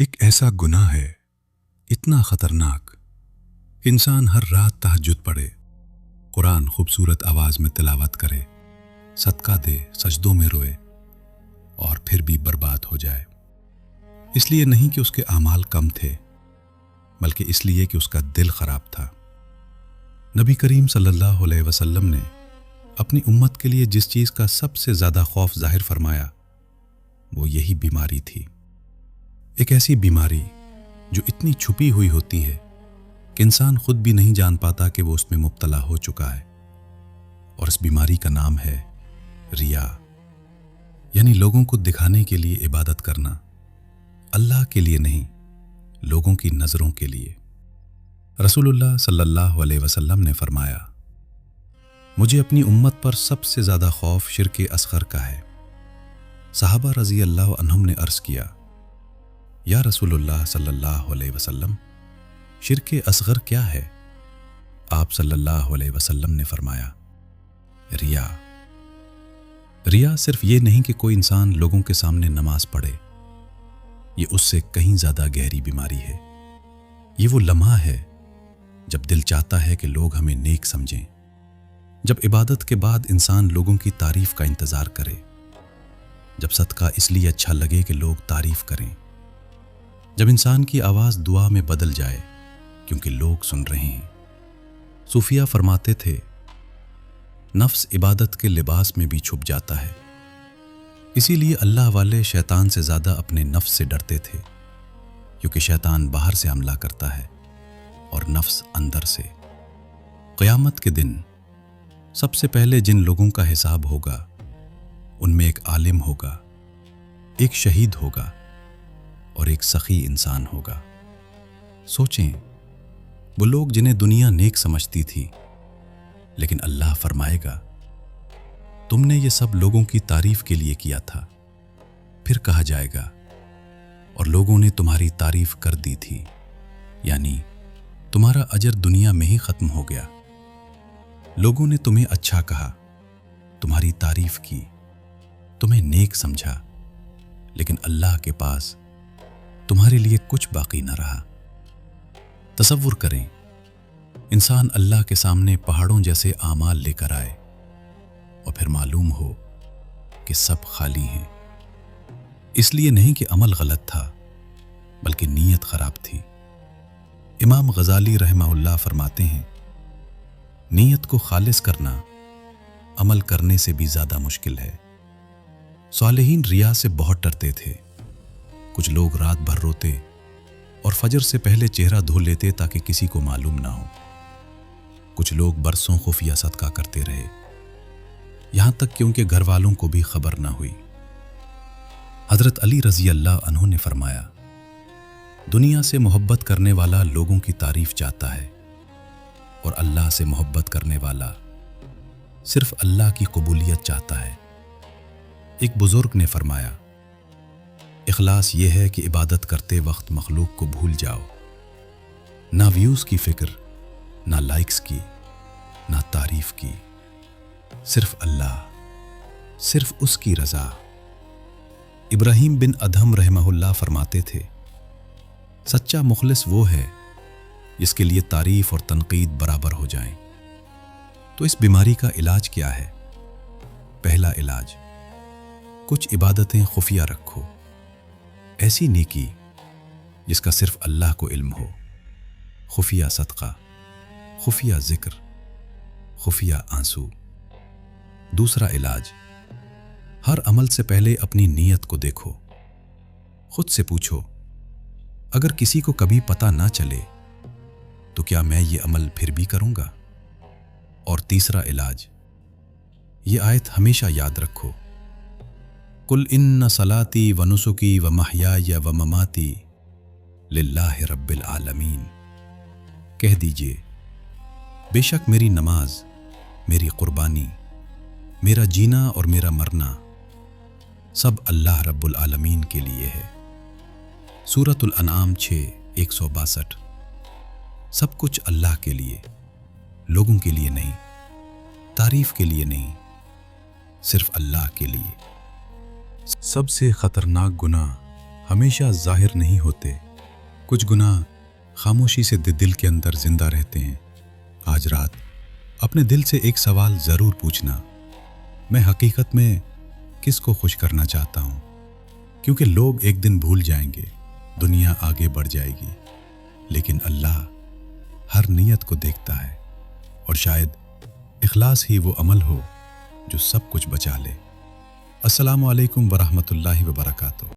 ایک ایسا گناہ ہے اتنا خطرناک، انسان ہر رات تہجد پڑھے، قرآن خوبصورت آواز میں تلاوت کرے، صدقہ دے، سجدوں میں روئے اور پھر بھی برباد ہو جائے۔ اس لیے نہیں کہ اس کے اعمال کم تھے، بلکہ اس لیے کہ اس کا دل خراب تھا۔ نبی کریم صلی اللہ علیہ وسلم نے اپنی امت کے لیے جس چیز کا سب سے زیادہ خوف ظاہر فرمایا وہ یہی بیماری تھی۔ ایک ایسی بیماری جو اتنی چھپی ہوئی ہوتی ہے کہ انسان خود بھی نہیں جان پاتا کہ وہ اس میں مبتلا ہو چکا ہے، اور اس بیماری کا نام ہے ریا، یعنی لوگوں کو دکھانے کے لیے عبادت کرنا، اللہ کے لیے نہیں، لوگوں کی نظروں کے لیے۔ رسول اللہ صلی اللہ علیہ وسلم نے فرمایا، مجھے اپنی امت پر سب سے زیادہ خوف شرک اصغر کا ہے۔ صحابہ رضی اللہ عنہم نے عرض کیا، یا رسول اللہ صلی اللہ علیہ وسلم، شرک اصغر کیا ہے؟ آپ صلی اللہ علیہ وسلم نے فرمایا، ریا۔ ریا صرف یہ نہیں کہ کوئی انسان لوگوں کے سامنے نماز پڑھے، یہ اس سے کہیں زیادہ گہری بیماری ہے۔ یہ وہ لمحہ ہے جب دل چاہتا ہے کہ لوگ ہمیں نیک سمجھیں، جب عبادت کے بعد انسان لوگوں کی تعریف کا انتظار کرے، جب صدقہ اس لیے اچھا لگے کہ لوگ تعریف کریں، جب انسان کی آواز دعا میں بدل جائے کیونکہ لوگ سن رہے ہیں۔ صوفیہ فرماتے تھے، نفس عبادت کے لباس میں بھی چھپ جاتا ہے، اسی لیے اللہ والے شیطان سے زیادہ اپنے نفس سے ڈرتے تھے، کیونکہ شیطان باہر سے حملہ کرتا ہے اور نفس اندر سے۔ قیامت کے دن سب سے پہلے جن لوگوں کا حساب ہوگا ان میں ایک عالم ہوگا، ایک شہید ہوگا اور ایک سخی انسان ہوگا۔ سوچیں، وہ لوگ جنہیں دنیا نیک سمجھتی تھی، لیکن اللہ فرمائے گا، تم نے یہ سب لوگوں کی تعریف کے لیے کیا تھا۔ پھر کہا جائے گا، اور لوگوں نے تمہاری تعریف کر دی تھی، یعنی تمہارا اجر دنیا میں ہی ختم ہو گیا۔ لوگوں نے تمہیں اچھا کہا، تمہاری تعریف کی، تمہیں نیک سمجھا، لیکن اللہ کے پاس تمہارے لیے کچھ باقی نہ رہا۔ تصور کریں، انسان اللہ کے سامنے پہاڑوں جیسے اعمال لے کر آئے اور پھر معلوم ہو کہ سب خالی ہیں۔ اس لیے نہیں کہ عمل غلط تھا، بلکہ نیت خراب تھی۔ امام غزالی رحمہ اللہ فرماتے ہیں، نیت کو خالص کرنا عمل کرنے سے بھی زیادہ مشکل ہے۔ صالحین ریا سے بہت ڈرتے تھے۔ کچھ لوگ رات بھر روتے اور فجر سے پہلے چہرہ دھو لیتے تاکہ کسی کو معلوم نہ ہو۔ کچھ لوگ برسوں خفیہ صدقہ کرتے رہے، یہاں تک کہ ان کے گھر والوں کو بھی خبر نہ ہوئی۔ حضرت علی رضی اللہ عنہ نے فرمایا، دنیا سے محبت کرنے والا لوگوں کی تعریف چاہتا ہے، اور اللہ سے محبت کرنے والا صرف اللہ کی قبولیت چاہتا ہے۔ ایک بزرگ نے فرمایا، اخلاص یہ ہے کہ عبادت کرتے وقت مخلوق کو بھول جاؤ، نہ ویوز کی فکر، نہ لائکس کی، نہ تعریف کی، صرف اللہ، صرف اس کی رضا۔ ابراہیم بن ادہم رحمہ اللہ فرماتے تھے، سچا مخلص وہ ہے جس کے لیے تعریف اور تنقید برابر ہو جائیں۔ تو اس بیماری کا علاج کیا ہے؟ پہلا علاج، کچھ عبادتیں خفیہ رکھو، ایسی نیکی جس کا صرف اللہ کو علم ہو، خفیہ صدقہ، خفیہ ذکر، خفیہ آنسو۔ دوسرا علاج، ہر عمل سے پہلے اپنی نیت کو دیکھو، خود سے پوچھو، اگر کسی کو کبھی پتہ نہ چلے تو کیا میں یہ عمل پھر بھی کروں گا؟ اور تیسرا علاج، یہ آیت ہمیشہ یاد رکھو، قل ان صلاتی و نسکی و محیای و مماتی للہ رب العالمین۔ کہہ دیجئے، بے شک میری نماز، میری قربانی، میرا جینا اور میرا مرنا سب اللہ رب العالمین کے لیے ہے۔ سورۃ الانعام 6:162۔ سب کچھ اللہ کے لیے، لوگوں کے لیے نہیں، تعریف کے لیے نہیں، صرف اللہ کے لیے۔ سب سے خطرناک گناہ ہمیشہ ظاہر نہیں ہوتے، کچھ گناہ خاموشی سے دل کے اندر زندہ رہتے ہیں۔ آج رات اپنے دل سے ایک سوال ضرور پوچھنا، میں حقیقت میں کس کو خوش کرنا چاہتا ہوں؟ کیونکہ لوگ ایک دن بھول جائیں گے، دنیا آگے بڑھ جائے گی، لیکن اللہ ہر نیت کو دیکھتا ہے، اور شاید اخلاص ہی وہ عمل ہو جو سب کچھ بچا لے۔ السلام علیکم ورحمۃ اللہ وبرکاتہ۔